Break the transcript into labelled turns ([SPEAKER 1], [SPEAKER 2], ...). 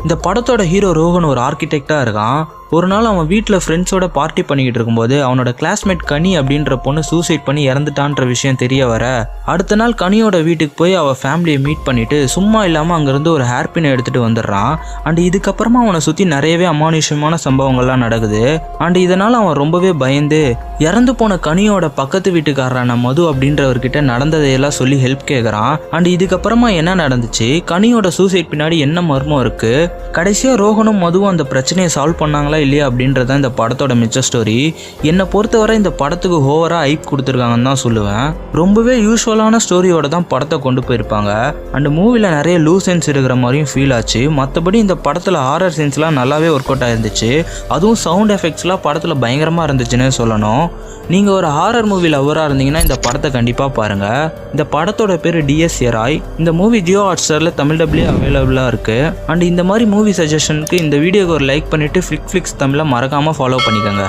[SPEAKER 1] இந்த படத்தோட ஹீரோ ரோஹன் ஒரு ஆர்கிடெக்டாக இருக்கான். ஒரு நாள் அவன் வீட்டில் ஃப்ரெண்ட்ஸோட பார்ட்டி பண்ணிக்கிட்டு இருக்கும்போது அவனோட கிளாஸ்மேட் கனி அப்படின்ற பொண்ணு சூசைட் பண்ணி இறந்துட்டான்ற விஷயம் தெரிய வர அடுத்த நாள் கனியோட வீட்டுக்கு போய் அவள் ஃபேமிலியை மீட் பண்ணிட்டு சும்மா இல்லாமல் அங்கேருந்து ஒரு ஹேர்பினை எடுத்துகிட்டு வந்துடுறான். அண்ட் இதுக்கப்புறமா அவனை சுற்றி நிறையவே அமானுஷ்யமான சம்பவங்கள்லாம் நடக்குது. அண்ட் இதனால் அவன் ரொம்பவே பயந்து இறந்து போன கனியோட பக்கத்து வீட்டுக்காரரான மது அப்படின்றவர்கிட்ட நடந்ததையெல்லாம் சொல்லி ஹெல்ப் கேட்குறான். அண்ட் இதுக்கப்புறமா என்ன நடந்துச்சு, கனியோட சூசைட் பின்னாடி என்ன மர்மம் இருக்கு, கடைசியாக ரோஹனும் மதுவும் அந்த பிரச்சனையை சால்வ் பண்ணாங்களா இல்லையா அப்படின்றத இந்த படத்தோட மிச்ச ஸ்டோரி. என்னை பொறுத்தவரை இந்த படத்துக்கு ஓவராக ஐப் கொடுத்துருக்காங்கன்னு தான் சொல்லுவேன். ரொம்பவே யூஸ்வலான ஸ்டோரியோட தான் படத்தை கொண்டு போயிருப்பாங்க. அண்ட் மூவியில் நிறைய லூஸ் சென்ஸ் இருக்கிற மாதிரியும் ஃபீல் ஆச்சு. மற்றபடி இந்த படத்தில் ஹாரர் சென்ஸ்லாம் நல்லாவே ஒர்க் அவுட் ஆயிருந்துச்சு. அதுவும் சவுண்ட் எஃபெக்ட்ஸ்லாம் படத்தில் பயங்கரமாக இருந்துச்சுன்னே சொல்லணும். நீங்கள் ஒரு ஹாரர் மூவி லவராக இருந்தீங்கன்னா இந்த படத்தை கண்டிப்பாக பாருங்கள். இந்த படத்தோட பேர் டிஎஸ் எராய். இந்த மூவி ஜியோ ஹாட்ஸ்டாரில் தமிழ் டப்லேயே அவைலபிளாக இருக்குது. அண்ட் இந்த மாதிரி மூவி சஜஷனுக்கு இந்த வீடியோக்கு ஒரு லைக் பண்ணிவிட்டு ஃப்ளிக்ஸ் தமிழை மறக்காமல் ஃபாலோ பண்ணிக்கோங்க.